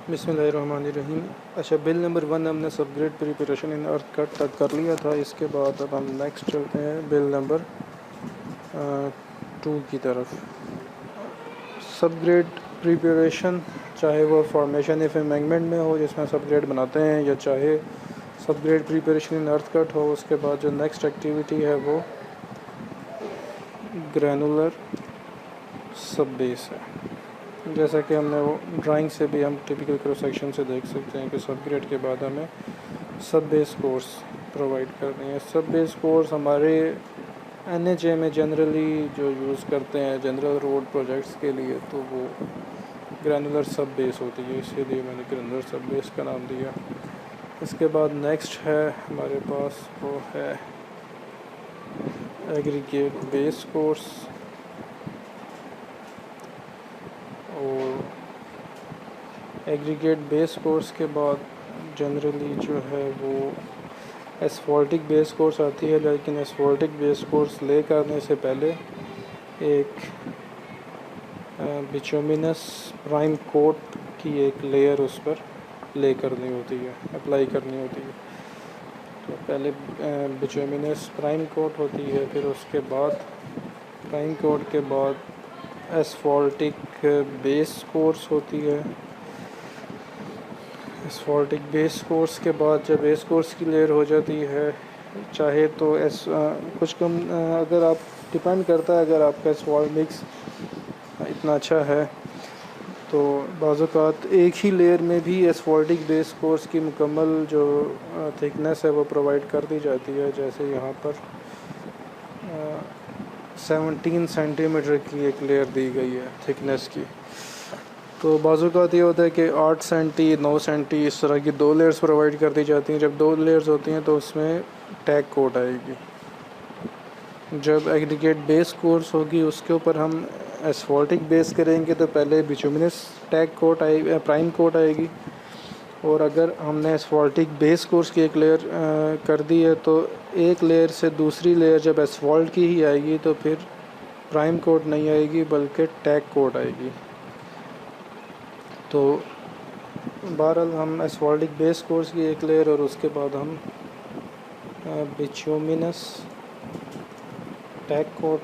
बिस्मिल्लाहिर्रहमानिर्रहीम। अच्छा, bill number 1 हमने subgrade preparation in earth cut तक कर लिया था। इसके बाद अब हम नेक्स्ट चलते हैं बिल नंबर 2 की तरफ। सबग्रेड प्रिपरेशन, चाहे वो फॉर्मेशन इफ एमेंडमेंट में हो जिसमें सबग्रेड बनाते हैं, या चाहे subgrade preparation in earth cut हो, उसके बाद जो नेक्स्ट एक्टिविटी है वो ग्रैनुलर सब बेस है। जैसा कि हमने वो ड्राइंग से भी हम टिपिकल क्रॉस सेक्शन से देख सकते हैं कि सब ग्रेड के बाद हमें सब बेस कोर्स प्रोवाइड कर रही हैं। सब बेस कोर्स हमारे NHA में जनरली जो यूज़ करते हैं जनरल रोड प्रोजेक्ट्स के लिए, तो वो ग्रैनुलर सब बेस होती है, इसीलिए मैंने ग्रैनुलर सब बेस का नाम दिया। इसके बाद नेक्स्ट है हमारे पास, वो है एग्रीगेट बेस कोर्स। और एग्रीगेट बेस कोर्स के बाद जनरली जो है वो एसफॉल्टिक बेस कोर्स आती है, लेकिन एसफॉल्टिक बेस कोर्स ले करने से पहले एक बिचुमिनस प्राइम कोट की एक लेयर उस पर ले करनी होती है, अप्लाई करनी होती है। तो पहले बिचुमिनस प्राइम कोट होती है, फिर उसके बाद प्राइम कोट के बाद एसफॉल्टिक बेस कोर्स होती है। एसफॉल्टिक बेस कोर्स के बाद जब बेस कोर्स की लेयर हो जाती है, चाहे तो कुछ कम अगर आप डिपेंड करता है, अगर आपका एसफॉल्ट मिक्स इतना अच्छा है तो बाज़ात एक ही लेयर में भी एसफॉल्टिक बेस कोर्स की मुकम्मल जो थिकनेस है वो प्रोवाइड कर दी जाती है। जैसे यहाँ पर 17 सेंटीमीटर की एक लेयर दी गई है थिकनेस की। तो बाज़ात ये होता है कि 8 सेंटी 9 सेंटी इस तरह की 2 लेयर्स प्रोवाइड कर दी जाती हैं। जब 2 लेयर्स होती हैं तो उसमें टैग कोट आएगी। जब एग्रीगेट बेस कोर्स होगी उसके ऊपर हम एसफॉल्टिक बेस करेंगे तो पहले बिचुमिनस टैग कोट आएगी, प्राइम कोट आएगी। और अगर हमने एसफॉल्टिक बेस कोर्स की एक लेयर कर दी है तो एक लेयर से दूसरी लेयर जब एसफॉल्ट की ही आएगी तो फिर प्राइम कोट नहीं आएगी बल्कि टैग कोट आएगी। तो बहरहाल हम एसफॉल्टिक बेस कोर्स की एक लेयर और उसके बाद हम बिचुमिनस टैग कोट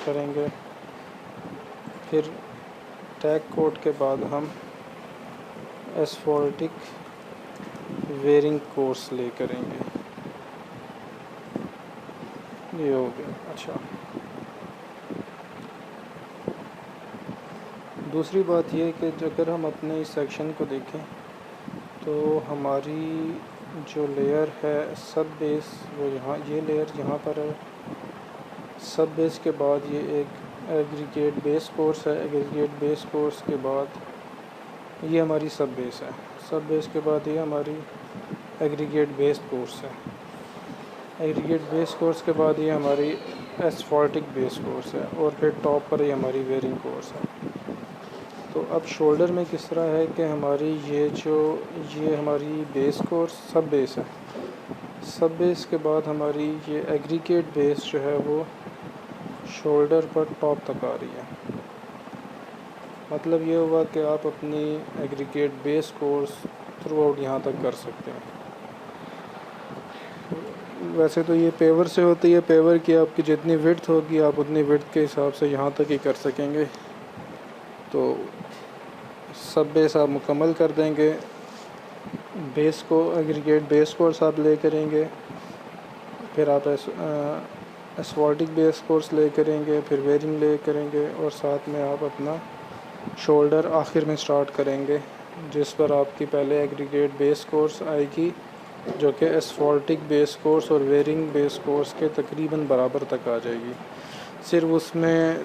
करेंगे। फिर टैग कोट के बाद हम एसफॉल्टिक वेयरिंग कोर्स ले करेंगे। ये हो गया। अच्छा, दूसरी बात ये कि अगर हम अपने इस सेक्शन को देखें तो हमारी जो लेयर है सब बेस, वो यहाँ ये लेयर यहाँ पर है। सब बेस के बाद ये एक एग्रीगेट बेस कोर्स है। एग्रीगेट बेस कोर्स के बाद ये हमारी सब बेस है। सब बेस के बाद ये हमारी एग्रीगेट बेस कोर्स है। एग्रीगेट बेस कोर्स के बाद ये हमारी एसफॉल्टिक बेस कोर्स है और फिर टॉप पर ये हमारी वेयरिंग कोर्स है। तो अब शोल्डर में किस तरह है कि हमारी ये हमारी बेस कोर्स सब बेस है। सब बेस के बाद हमारी ये एग्रीगेट बेस जो है वो शोल्डर पर टॉप तक आ रही है। मतलब ये हुआ कि आप अपनी aggregate base course through out यहाँ तक कर सकते हैं। वैसे तो ये पेवर से होती है, पेवर की आपकी जितनी विड्थ होगी आप उतनी विड्थ के हिसाब से यहाँ तक ही कर सकेंगे। तो सब बेस आप मुकम्मल कर देंगे। बेस को एग्रीगेट बेस कोर्स आप ले करेंगे, फिर आप एसफॉल्टिक बेस कोर्स ले करेंगे, फिर वेयरिंग ले करेंगे और साथ में आप अपना शोल्डर आखिर में स्टार्ट करेंगे, जिस पर आपकी पहले एग्रीगेट बेस कोर्स आएगी जो कि एसफॉल्टिक बेस कोर्स और वेयरिंग बेस कोर्स के तकरीबन बराबर तक आ जाएगी। सिर्फ उसमें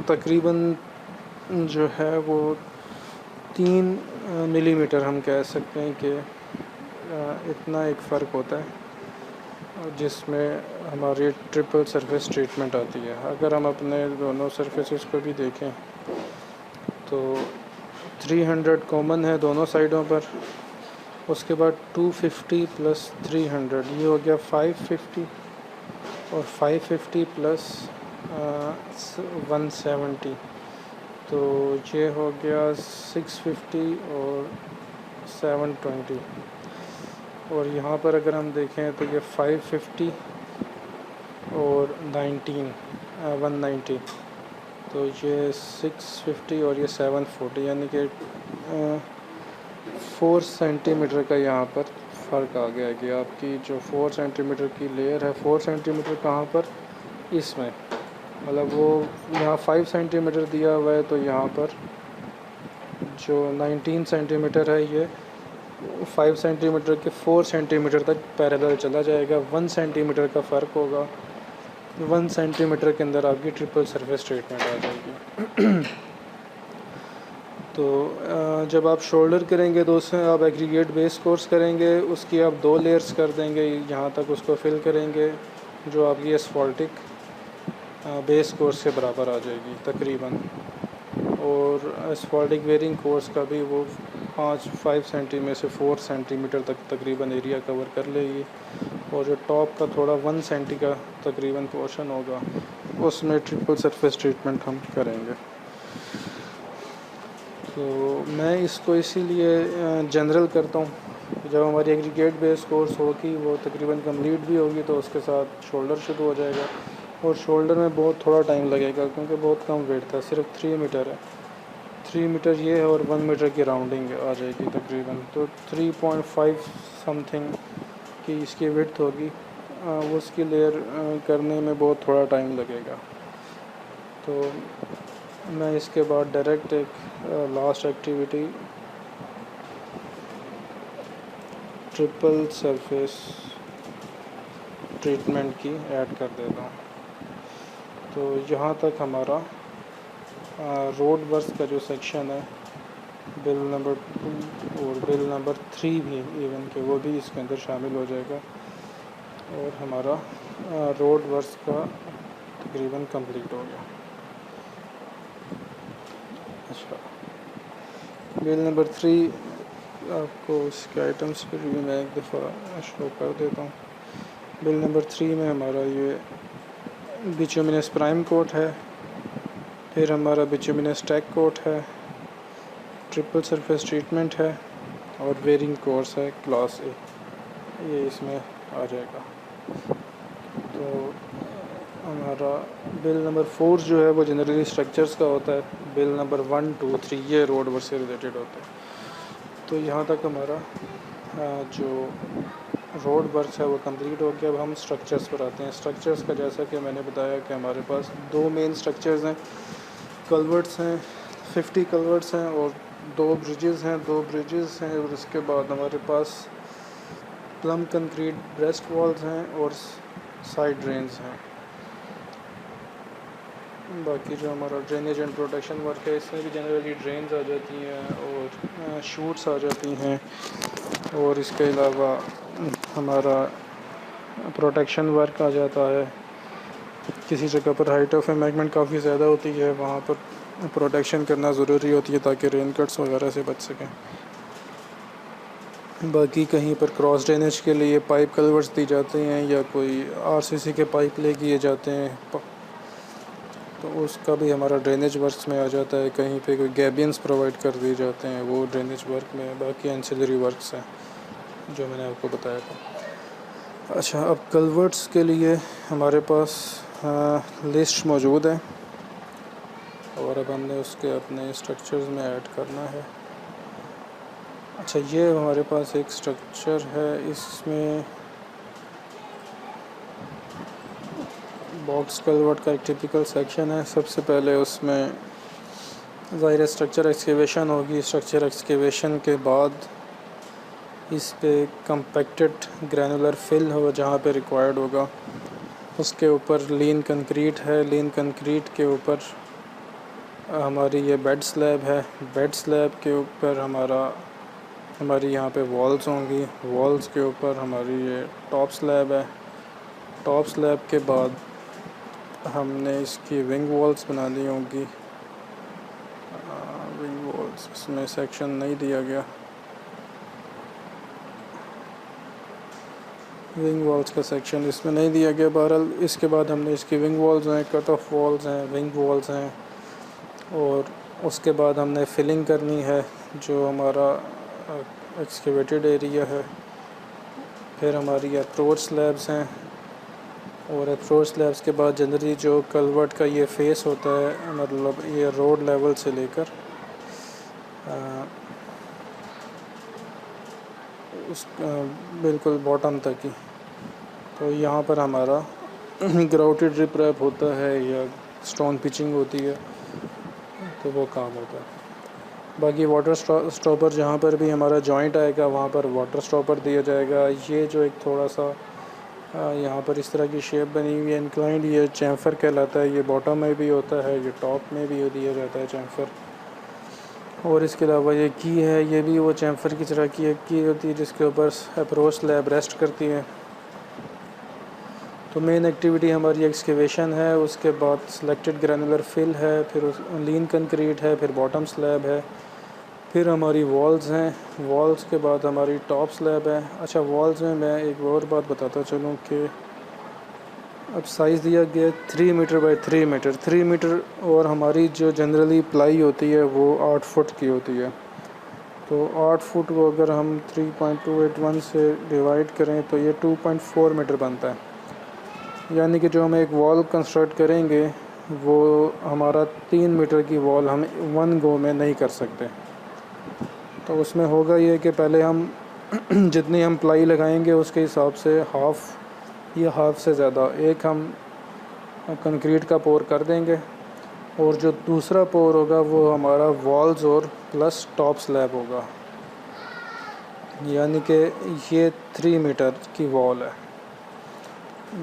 तकरीबन जो है वो 3 मिलीमीटर हम कह सकते हैं कि इतना एक फ़र्क होता है जिसमें हमारी ट्रिपल सरफेस ट्रीटमेंट आती है। अगर हम अपने दोनों सरफेसेस को भी देखें तो 300 कॉमन है दोनों साइडों पर। उसके बाद 250 प्लस 300 ये हो गया 550 और 550 प्लस 170 तो ये हो गया 650 और 720, और यहाँ पर अगर हम देखें तो ये 550 और 190, तो ये 650 और ये 740, यानी कि 4 सेंटीमीटर का यहाँ पर फ़र्क आ गया कि आपकी जो 4 सेंटीमीटर की लेयर है, 4 सेंटीमीटर कहाँ पर, इसमें, मतलब वो यहाँ 5 सेंटीमीटर दिया हुआ है, तो यहाँ पर जो 19 सेंटीमीटर है ये 5 सेंटीमीटर के 4 सेंटीमीटर तक पैरेलल चला जाएगा। 1 सेंटीमीटर का फ़र्क होगा, 1 सेंटीमीटर के अंदर आपकी ट्रिपल सरफेस ट्रीटमेंट आ जाएगी। तो जब आप शोल्डर करेंगे तो उसमें आप एग्रीगेट बेस कोर्स करेंगे, उसकी आप 2 लेयर्स कर देंगे, यहाँ तक उसको फिल करेंगे, जो आपकी एस्फॉल्टिक बेस कोर्स के बराबर आ जाएगी तकरीबन। और एस्फॉल्टिक वेयरिंग कोर्स का भी वो 5 सेंटीमीटर से 4 सेंटीमीटर तक तकरीबन एरिया कवर कर लेगी। और जो टॉप का थोड़ा 1 सेंटी का तकरीबन पोर्शन होगा, उसमें ट्रिपल सरफेस ट्रीटमेंट हम करेंगे। तो मैं इसको इसीलिए जनरल करता हूँ। जब हमारी एग्रीगेट बेस कोर्स होगी, वो तकरीबन कंप्लीट भी होगी, तो उसके साथ शोल्डर शुरू हो जाएगा। और शोल्डर में बहुत थोड़ा टाइम लगेगा, क्योंकि बहुत कम वेट था, सिर्फ 3 मीटर है। 3 मीटर ये है और 1 मीटर की राउंडिंग आ जाएगी तकरीबन, तो 3.5 समथिंग की इसकी विड्थ होगी। उसकी लेयर करने में बहुत थोड़ा टाइम लगेगा। तो मैं इसके बाद डायरेक्ट एक last activity triple surface treatment की ऐड कर देता हूँ। तो यहाँ तक हमारा रोड वर्क का जो सेक्शन है, बिल नंबर 2 और बिल नंबर 3 भी इवन के, वो भी इसके अंदर शामिल हो जाएगा। और हमारा रोड वर्क का तकरीबन कंप्लीट हो गया। अच्छा, बिल नंबर 3 आपको उसके आइटम्स पर भी मैं एक दफ़ा शो कर देता हूँ। बिल नंबर 3 में हमारा ये बिचुमिनस प्राइम कोट है, फिर हमारा बिचुमिनस टैग कोट है, ट्रिपल सरफेस ट्रीटमेंट है, और वेयरिंग कोर्स है क्लास ए, ये इसमें आ जाएगा। तो हमारा बिल नंबर 4 जो है वो जनरली स्ट्रक्चर्स का होता है। बिल नंबर 1, 2, 3 ये रोड वर्क से रिलेटेड होता है। तो यहाँ तक हमारा जो रोड वर्क है वो कंप्लीट हो गया। अब हम स्ट्रक्चर्स पर आते हैं। स्ट्रक्चर्स का जैसा कि मैंने बताया कि हमारे पास 2 मेन स्ट्रक्चर्स हैं, कल्वर्ट्स हैं, 50 कल्वर्ट्स हैं, और 2 ब्रिजेज़ हैं, 2 ब्रिजेज़ हैं। और उसके बाद हमारे पास प्लम कंक्रीट ब्रेस्ट वॉल्स हैं और साइड ड्रेन्स हैं। बाकी जो हमारा ड्रेनेज एंड प्रोटेक्शन वर्क है, इसमें भी जनरली ड्रेन्स आ जाती हैं और शूट्स आ जाती हैं। और इसके अलावा हमारा प्रोटेक्शन वर्क आ जाता है। किसी जगह पर हाइट ऑफ एम्बैंकमेंट काफ़ी ज़्यादा होती है, वहाँ पर प्रोटेक्शन करना ज़रूरी होती है ताकि रेन कट्स वगैरह से बच सकें। बाकी कहीं पर क्रॉस ड्रेनेज के लिए पाइप कल्वर्ट्स दी जाते हैं, या कोई आरसीसी के पाइप ले किए जाते हैं, तो उसका भी हमारा ड्रेनेज वर्क्स में आ जाता है। कहीं पे कोई गैबियंस प्रोवाइड कर दिए जाते हैं, वो ड्रेनेज वर्क में। बाकी एंसिलरी वर्क्स हैं जो मैंने आपको बताया था। अच्छा, अब कल्वर्ट्स के लिए हमारे पास लिस्ट मौजूद है, और अब हमने उसके अपने स्ट्रक्चर्स में ऐड करना है। अच्छा, ये हमारे पास एक स्ट्रक्चर है, इसमें बॉक्स कल्वर्ट का एक टिपिकल सेक्शन है। सबसे पहले उसमें ज़ाहिर स्ट्रक्चर एक्सकेवेशन होगी। स्ट्रक्चर एक्सकेवेशन के बाद इस पे कंपैक्टेड ग्रैनुलर फिल हो जहाँ पे रिक्वायर्ड होगा। उसके ऊपर लीन कंक्रीट है, लीन कंक्रीट के ऊपर हमारी ये बेड स्लैब है, बेड स्लैब के ऊपर हमारी यहाँ पे वॉल्स होंगी, वॉल्स के ऊपर हमारी ये टॉप स्लैब है। टॉप स्लैब के बाद हमने इसकी विंग वॉल्स बनानी होंगी। विंग वॉल्स इसमें सेक्शन नहीं दिया गया, विंग वॉल्स का सेक्शन इसमें नहीं दिया गया। बहरहाल इसके बाद हमने इसकी विंग वॉल्स हैं, कट ऑफ वॉल्स हैं, विंग वॉल्स हैं, और उसके बाद हमने फिलिंग करनी है जो हमारा एक्सकेवेटेड एरिया है। फिर हमारी अप्रोच स्लैब्स हैं, और अप्रोच स्लैब्स के बाद जनरली जो कलवर्ट का ये फेस होता है, मतलब ये रोड लेवल से लेकर उस बिल्कुल बॉटम तक ही, तो यहाँ पर हमारा ग्राउटेड रिप रैप होता है या स्टोन पिचिंग होती है, तो वो काम होता है। बाकी वाटर स्टॉपर जहाँ पर भी हमारा जॉइंट आएगा वहाँ पर वाटर स्टॉपर दिया जाएगा। ये जो एक थोड़ा सा यहाँ पर इस तरह की शेप बनी हुई है इंक्लाइंड, ये चैम्फर कहलाता है। ये बॉटम में भी होता है, ये टॉप में भी दिया जाता है चैम्फर। और इसके अलावा ये की है, ये भी वो चैम्फर की तरह की एक की होती है जिसके ऊपर अप्रोच स्लैब रेस्ट करती है। तो मेन एक्टिविटी हमारी एक्सकेवेशन है, उसके बाद सिलेक्टेड ग्रैनुलर फिल है, फिर लीन कंक्रीट है, फिर बॉटम स्लैब है, फिर हमारी वॉल्स हैं। वॉल्स के बाद हमारी टॉप स्लैब है। अच्छा, वॉल्स में मैं एक और बात बताता चलूँ कि अब साइज़ दिया गया 3 मीटर बाई 3 मीटर 3 मीटर, और हमारी जो जनरली प्लाई होती है वो 8 फुट की होती है। तो 8 फुट को अगर हम 3.281 से डिवाइड करें तो ये 2.4 मीटर बनता है। यानी कि जो हम एक वॉल कंस्ट्रक्ट करेंगे वो हमारा 3 मीटर की वॉल हम वन गो में नहीं कर सकते। तो उसमें होगा ये कि पहले हम जितनी हम प्लाई लगाएंगे उसके हिसाब से हाफ़ या हाफ़ से ज़्यादा एक हम कंक्रीट का पोर कर देंगे, और जो दूसरा पोर होगा वो हमारा वॉल्स और प्लस टॉप स्लैब होगा। यानी कि ये 3 मीटर की वॉल है,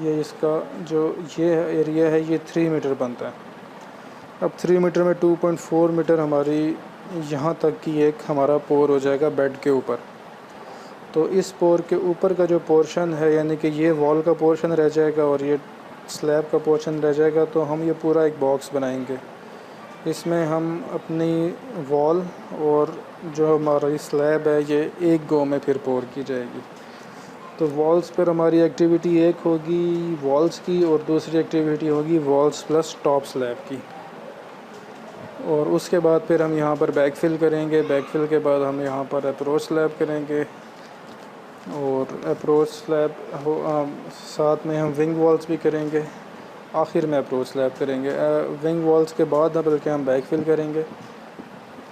ये इसका जो ये एरिया है ये 3 मीटर बनता है। अब 3 मीटर में 2.4 मीटर हमारी यहाँ तक की एक हमारा पोर हो जाएगा बेड के ऊपर। तो इस पोर के ऊपर का जो पोर्शन है, यानी कि ये वॉल का पोर्शन रह जाएगा और ये स्लैब का पोर्शन रह जाएगा, तो हम ये पूरा एक बॉक्स बनाएंगे। इसमें हम अपनी वॉल और जो हमारी स्लैब है ये एक गो में फिर पोर की जाएगी। तो वॉल्स पर हमारी एक्टिविटी एक होगी वॉल्स की, और दूसरी एक्टिविटी होगी वॉल्स प्लस टॉप स्लैब की। और उसके बाद फिर हम यहाँ पर बैकफिल करेंगे। बैकफिल के बाद हम यहाँ पर अप्रोच स्लैब करेंगे, और अप्रोच स्लैब साथ में हम विंग वॉल्स भी करेंगे। आखिर में अप्रोच स्लैब करेंगे। विंग वॉल्स के बाद बल्कि हम बैकफिल करेंगे,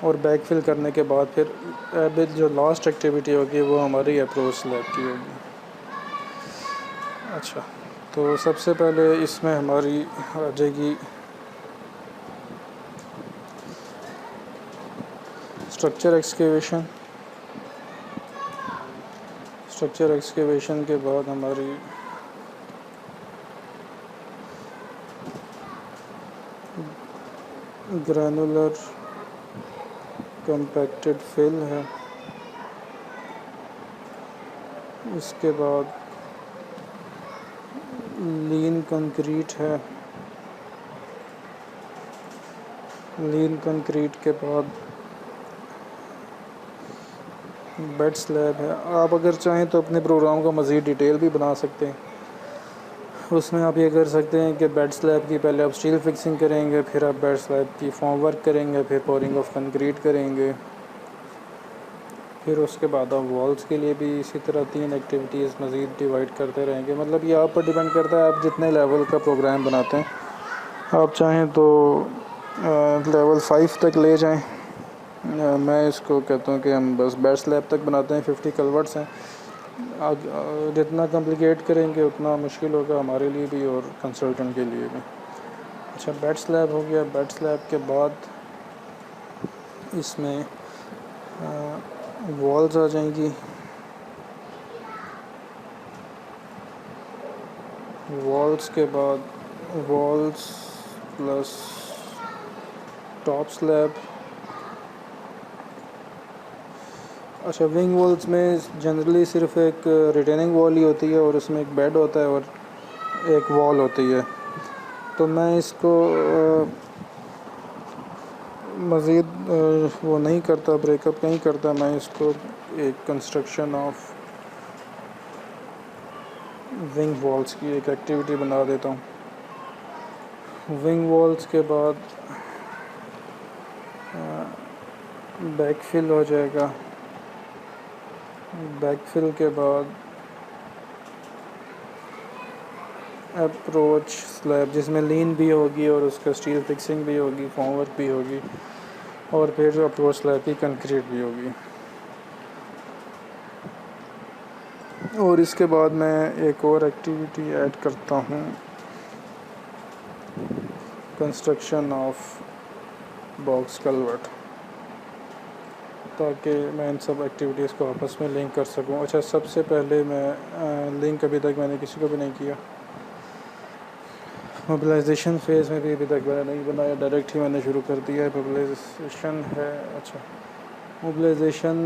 और बैकफिल करने के बाद फिर जो लास्ट एक्टिविटी होगी वो हमारी अप्रोच स्लैब की होगी। अच्छा, तो सबसे पहले इसमें हमारी आ जाएगी स्ट्रक्चर एक्सकेवेशन। स्ट्रक्चर एक्सकेवेशन के बाद हमारी ग्रैनुलर कंपैक्टेड फिल है। इसके बाद लीन कंक्रीट है। लीन कंक्रीट के बाद बेड स्लैब है। आप अगर चाहें तो अपने प्रोग्राम का मज़ीद डिटेल भी बना सकते हैं। उसमें आप ये कर सकते हैं कि बेड स्लैब की पहले आप स्टील फिक्सिंग करेंगे, फिर आप बेड स्लैब की फॉर्म वर्क करेंगे, फिर पोरिंग ऑफ कंक्रीट करेंगे, फिर उसके बाद आप वॉल्स के लिए भी इसी तरह 3 एक्टिविटीज़ मज़ीद डिवाइड करते रहेंगे। मतलब ये आप पर डिपेंड करता है आप जितने लेवल का प्रोग्राम बनाते हैं। आप चाहें तो लेवल 5 तक ले जाएं। मैं इसको कहता हूँ कि हम बस बेड स्लैब तक बनाते हैं। 50 कलवर्ट्स हैं। जितना कॉम्प्लिकेट करेंगे उतना मुश्किल होगा हमारे लिए भी और कंसल्टेंट के लिए भी। अच्छा, बेड स्लैब हो गया। बेड स्लैब के बाद इसमें वॉल्स आ जाएंगी। वॉल्स के बाद वॉल्स प्लस टॉप स्लैब। अच्छा, विंग वॉल्स में जनरली सिर्फ एक रिटेनिंग वॉल ही होती है और उसमें एक बेड होता है और एक वॉल होती है। तो मैं इसको मज़ीद वो नहीं करता, ब्रेकअप नहीं करता। मैं इसको एक कंस्ट्रक्शन ऑफ विंग वॉल्स की एक एक्टिविटी बना देता हूँ। विंग वॉल्स के बाद बैकफिल हो जाएगा। बैकफिल के बाद अप्रोच स्लैब, जिसमें लीन भी होगी और उसका स्टील फिक्सिंग भी होगी, फॉर्मवर्क भी होगी, और फिर अप्रोच स्लैब की कंक्रीट भी होगी। और इसके बाद मैं एक और एक्टिविटी ऐड करता हूँ, कंस्ट्रक्शन ऑफ बॉक्स कल्वर्ट, ताकि मैं इन सब एक्टिविटीज़ को आपस में लिंक कर सकूँ। अच्छा, सबसे पहले मैं लिंक अभी तक मैंने किसी को भी नहीं किया, मोबिलाइजेशन फेज़ में भी अभी तक मैंने नहीं बनाया, डायरेक्ट ही मैंने शुरू कर दिया है। मोबिलाइजेशन है, अच्छा मोबिलाइजेशन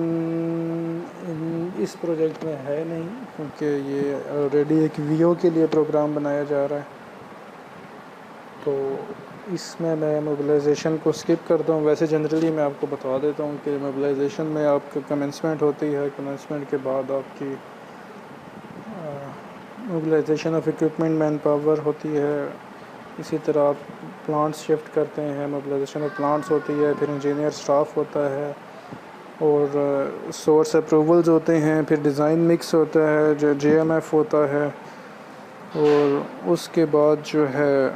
इस प्रोजेक्ट में है नहीं, क्योंकि ये ऑलरेडी एक वीओ के लिए प्रोग्राम बनाया जा रहा है, तो इसमें मैं मोबिलाइजेशन को स्किप करता हूँ। वैसे जनरली मैं आपको बता देता हूँ कि मोबिलाइजेशन में आपका कमेंसमेंट होती है, कमेंसमेंट के बाद आपकी mobilisation of equipment manpower होती है। इसी तरह आप प्लांट्स शिफ्ट करते हैं, मोबिलाइजेशन ऑफ प्लांट्स होती है, फिर इंजीनियर स्टाफ होता है, और सोर्स अप्रूवल्स होते हैं, फिर डिज़ाइन मिक्स होता है, जो जेएमएफ होता है, और उसके बाद जो है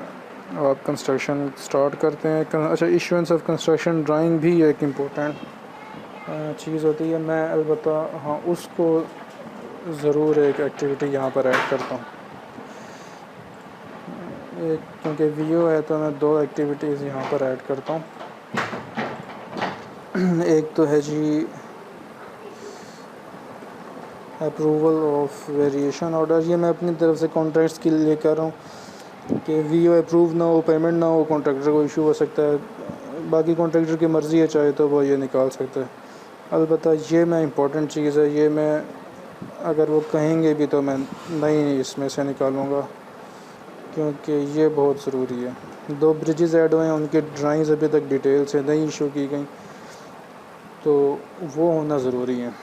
आप कंस्ट्रक्शन स्टार्ट करते हैं। अच्छा, इशुएंस ऑफ कंस्ट्रक्शन ड्राइंग भी एक इम्पोर्टेंट चीज़ होती है। मैं अलबत्ता हाँ उसको ज़रूर एक एक्टिविटी यहाँ पर ऐड करता हूँ, क्योंकि वीओ है तो मैं दो एक्टिविटीज़ यहाँ पर ऐड करता हूँ। एक तो है जी अप्रूवल ऑफ वेरिएशन ऑर्डर, ये मैं अपनी तरफ से कॉन्ट्रैक्ट्स के लिए कर रहा हूँ कि वीओ अप्रूव ना हो, पेमेंट ना हो, कॉन्ट्रैक्टर को इशू हो सकता है। बाकी कॉन्ट्रैक्टर की मर्ज़ी है, चाहे तो वो ये निकाल सकता है। अलबत्ता ये मैं इम्पोर्टेंट चीज़ है, ये मैं अगर वो कहेंगे भी तो मैं नहीं इसमें से निकालूँगा, क्योंकि ये बहुत ज़रूरी है। दो ब्रिजेज़ ऐड हुए हैं, उनके ड्राइंग्स अभी तक डिटेल से नहीं इशू की गई, तो वो होना ज़रूरी है।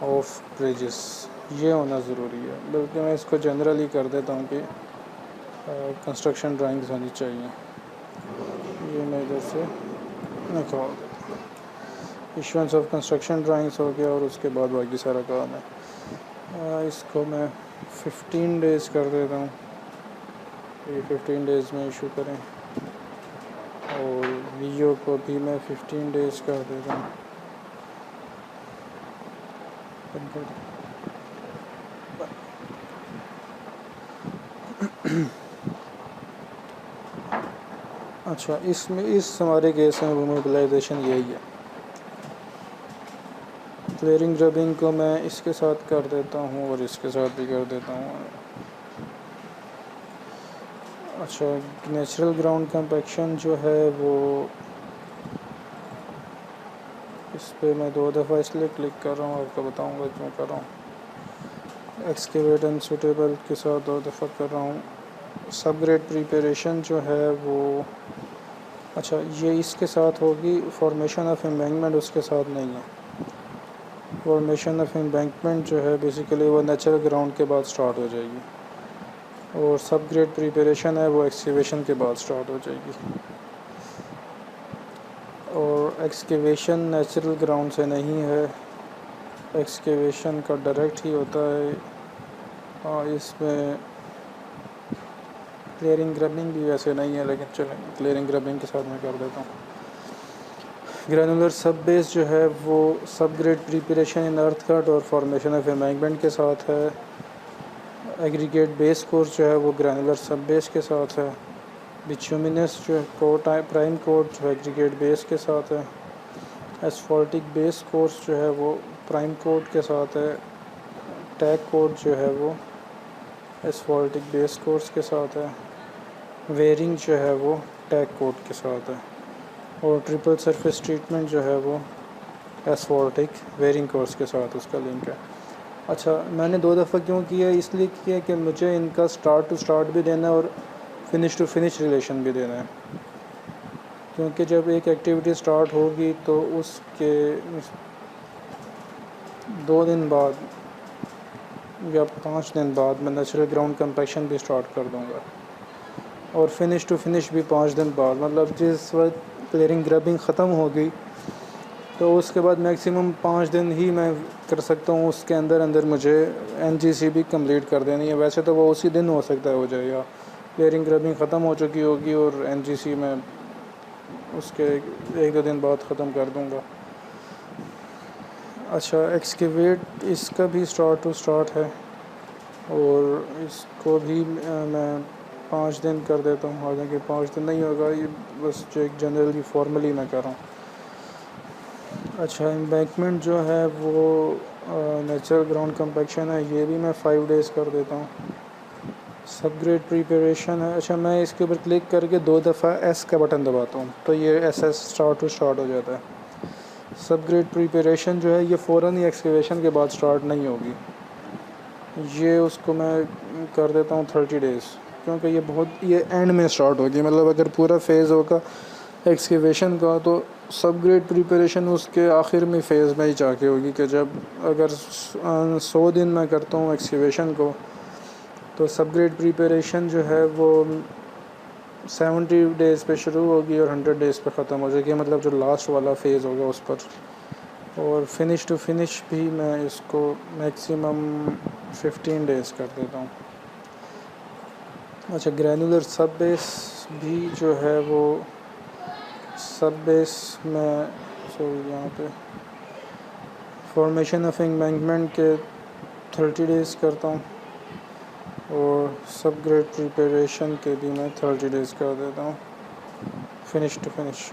ऑफ ब्रिजेस ये होना ज़रूरी है, बल्कि मैं इसको जनरली कर देता हूँ कि कंस्ट्रक्शन ड्राइंग्स होनी चाहिए। ये मैं इधर से निकाल देता हूँ। इशुएंस ऑफ कंस्ट्रक्शन ड्राइंग्स हो गया, और उसके बाद बाकी सारा काम है। इसको मैं 15 डेज़ कर देता हूँ, ये 15 डेज़ में इशू करें, और वीओ को भी मैं 15 डेज़ कर देता हूँ। अच्छा, इसमें इस हमारे केस में मोबिलाइजेशन यही है। क्लियरिंग ग्रबिंग को मैं इसके साथ कर देता हूँ और इसके साथ भी कर देता हूँ। अच्छा, नेचुरल ग्राउंड कंपैक्शन जो है वो इस पर मैं 2 दफ़ा इसलिए क्लिक कर रहा हूँ, आपको बताऊँगा क्यों कर रहा हूँ। एक्सकेवेट एंड सुटेबल के साथ 2 दफ़ा कर रहा हूँ। सब ग्रेड प्रिपरेशन जो है वो, अच्छा ये इसके साथ होगी, फॉर्मेशन ऑफ एम्बैंकमेंट उसके साथ नहीं है। फॉर्मेशन ऑफ एम्बैंकमेंट जो है बेसिकली वो नेचुरल ग्राउंड के बाद स्टार्ट हो जाएगी, और सब ग्रेड प्रिपरेशन है वो एक्सकेवेशन के बाद स्टार्ट हो जाएगी। और एक्सकेवेशन नेचुरल ग्राउंड से नहीं है, एक्सकेवेशन का डायरेक्ट ही होता है। और इसमें क्लियरिंग ग्रबिंग भी वैसे नहीं है, लेकिन चलें क्लियरिंग ग्रबिंग के साथ मैं कर देता हूँ। ग्रैनुलर सब बेस जो है वो सब grade preparation in earth cut और फॉर्मेशन ऑफ एम्बैंकमेंट के साथ है। एग्रीगेट बेस कोर्स जो है वो ग्रैनुलर सब बेस के साथ है। बिचुमिनस जो कोट प्राइम कोट जो है एग्रीगेट बेस के साथ है। एसफॉल्टिक बेस कोर्स जो है वो प्राइम कोट के साथ है। टैग कोट जो है वो एसफॉल्टिक बेस कोर्स के साथ है। वेयरिंग जो है वो टैग कोट के साथ है। और ट्रिपल सरफेस ट्रीटमेंट जो है वो एसफॉल्टिक वेयरिंग कोर्स के साथ उसका लिंक है। अच्छा, मैंने 2 दफ़ा क्यों किया, इसलिए किया कि मुझे इनका स्टार्ट टू स्टार्ट भी देना है और फिनिश टू फिनिश रिलेशन भी देना है, क्योंकि जब एक एक्टिविटी स्टार्ट होगी तो उसके 2 दिन बाद या 5 दिन बाद मैं नेचुरल ग्राउंड कंपैक्शन भी स्टार्ट कर दूंगा, और फिनिश टू फिनिश भी 5 दिन बाद। मतलब जिस वक्त क्लियरिंग ग्रबिंग ख़त्म हो गई तो उसके बाद मैक्सिमम 5 दिन ही मैं कर सकता हूँ, उसके अंदर अंदर मुझे एनजीसी भी कंप्लीट कर देनी है। वैसे तो वो उसी दिन हो सकता है हो जाए, या लेयरिंग ग्रबिंग ख़त्म हो चुकी होगी और एनजीसी मैं उसके 1-2 दिन बाद ख़त्म कर दूँगा। अच्छा, एक्सकेवेट इसका भी स्टार्ट टू स्टार्ट है और इसको भी मैं 5 दिन कर देता हूँ। हालांकि 5 दिन नहीं होगा, ये बस जो एक जनरली फॉर्मली मैं कर रहा हूँ। अच्छा, एम्बैंकमेंट जो है वो नेचुरल ग्राउंड कंपैक्शन है, ये भी मैं 5 डेज़ कर देता हूँ। सब ग्रेड प्रिपरेशन है। अच्छा, मैं इसके ऊपर क्लिक करके 2 दफ़ा एस का बटन दबाता हूँ तो ये एस स्टार्ट टू स्टार्ट हो जाता है। सब ग्रेड प्रिपरेशन जो है ये फ़ौरन ही एक्सकेवेशन के बाद स्टार्ट नहीं होगी, ये उसको मैं कर देता हूँ 30 डेज़, क्योंकि ये एंड में स्टार्ट होगी। मतलब अगर पूरा फेज़ होगा एक्सकेवेशन का तो सब ग्रेड प्रिपरेशन उसके आखिर में फ़ेज़ में ही जाके होगी, कि जब अगर 100 दिन मैं करता हूँ एक्सकेवेशन को तो सब ग्रेड प्रिपरेशन जो है वो 70 डेज़ पे शुरू होगी और 100 डेज़ पे ख़त्म हो जाएगी, मतलब जो लास्ट वाला फ़ेज़ होगा उस पर। और फिनिश टू फिनिश भी मैं इसको मैक्सिमम 15 डेज़ कर देता हूँ। अच्छा, ग्रैनुलर सब बेस भी जो है वो सब बेस में यहाँ पे फॉर्मेशन ऑफ एम्बैंकमेंट के 30 डेज़ करता हूँ और सब ग्रेड प्रिपरेशन के भी मैं 30 डेज़ कर देता हूँ फिनिश टू फिनिश।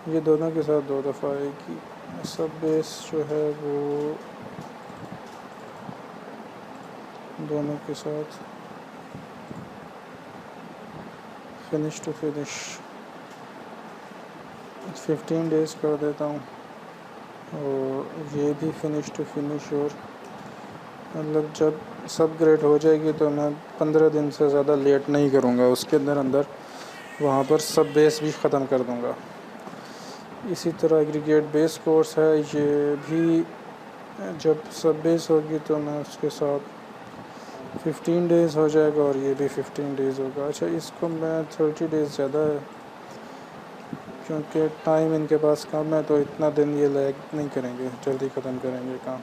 ये दोनों के साथ 2 दफ़ा आएगी। सब बेस जो है वो दोनों के साथ फिनिश टू फिनिश 15 डेज़ कर देता हूँ और ये भी फिनिश टू फिनिश। और मतलब जब सब ग्रेड हो जाएगी तो मैं 15 दिन से ज़्यादा लेट नहीं करूँगा, उसके अंदर अंदर वहाँ पर सब बेस भी ख़त्म कर दूँगा। इसी तरह एग्रीगेट बेस कोर्स है, ये भी जब सब बेस होगी तो मैं उसके साथ 15 डेज़ हो जाएगा और ये भी 15 डेज़ होगा। अच्छा, इसको मैं 30 डेज़ ज़्यादा है क्योंकि टाइम इनके पास कम है, तो इतना दिन ये लैग नहीं करेंगे, जल्दी ख़त्म करेंगे काम।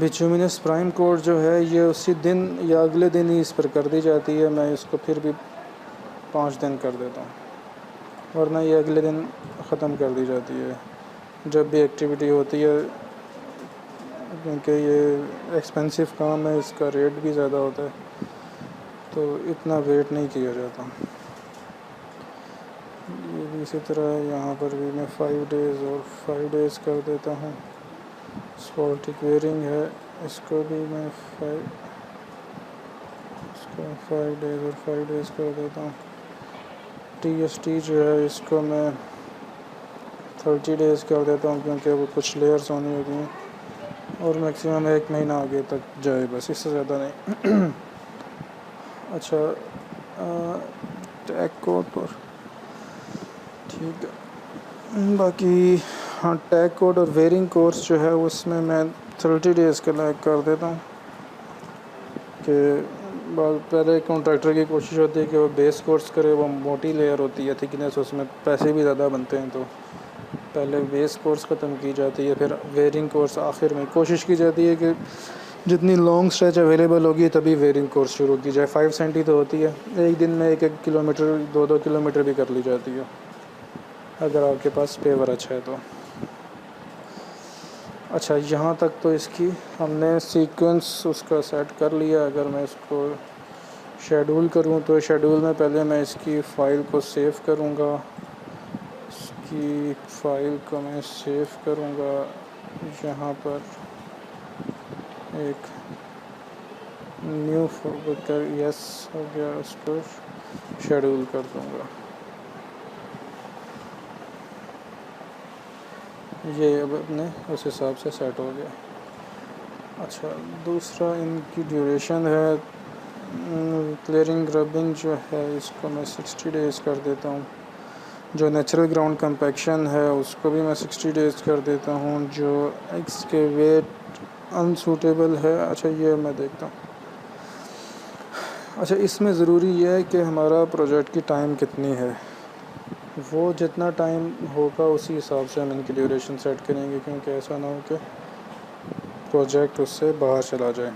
बिचुमिनस प्राइम कोड जो है ये उसी दिन या अगले दिन ही इस पर कर दी जाती है, मैं इसको फिर भी 5 दिन कर देता हूँ, वरना ये अगले दिन ख़त्म कर दी जाती है जब भी एक्टिविटी होती है, क्योंकि ये एक्सपेंसिव काम है, इसका रेट भी ज़्यादा होता है, तो इतना वेट नहीं किया जाता। ये भी इसी तरह यहाँ पर भी मैं 5 डेज़ और 5 डेज़ कर देता हूँ। स्पॉल्टिक वेयरिंग है, इसको भी मैं 5 डेज़ और 5 डेज़ कर देता हूँ। TST जो है इसको मैं 30 डेज़ कर देता हूँ क्योंकि वो कुछ लेयर्स होनी होती हैं और मैक्सिमम 1 महीना आगे तक जाए, बस इससे ज़्यादा नहीं। अच्छा, टैग कोड पर ठीक है। बाकी हाँ, टैग कोड और वेयरिंग कोर्स जो है उसमें मैं 30 डेज़ का लैग कर देता हूँ कि पहले कॉन्ट्रैक्टर की कोशिश होती है कि वो बेस कोर्स करे, वो मोटी लेयर होती है, थिकनेस, उसमें पैसे भी ज़्यादा बनते हैं, तो पहले बेस कोर्स ख़त्म की जाती है, फिर वेयरिंग कोर्स आखिर में कोशिश की जाती है कि जितनी लॉन्ग स्ट्रेच अवेलेबल होगी तभी वेयरिंग कोर्स शुरू की जाए। 5 सेंटी तो होती है, एक दिन में 1-1 किलोमीटर 2-2 किलोमीटर भी कर ली जाती है अगर आपके पास पेवर अच्छा है तो। अच्छा, यहाँ तक तो इसकी हमने सीक्वेंस उसका सेट कर लिया। अगर मैं इसको शेड्यूल करूँ तो शेड्यूल में पहले मैं इसकी फ़ाइल को सेव करूँगा, इसकी फ़ाइल को मैं सेव करूँगा, यहाँ पर एक न्यू कर यस हो गया, उसको शेड्यूल कर दूँगा। ये अब अपने उस हिसाब से सेट हो गया। अच्छा, दूसरा इनकी ड्यूरेशन है, क्लियरिंग ग्रबिंग जो है इसको मैं 60 डेज़ कर देता हूँ। जो नेचुरल ग्राउंड कंपैक्शन है उसको भी मैं 60 डेज़ कर देता हूँ। जो एक्सकेवेट अनसूटेबल है, अच्छा ये मैं देखता हूँ। अच्छा, इसमें ज़रूरी ये है कि हमारा प्रोजेक्ट की टाइम कितनी है। वो जितना टाइम होगा उसी हिसाब से हम इनकी ड्यूरेशन सेट करेंगे, क्योंकि ऐसा ना हो कि प्रोजेक्ट उससे बाहर चला जाए।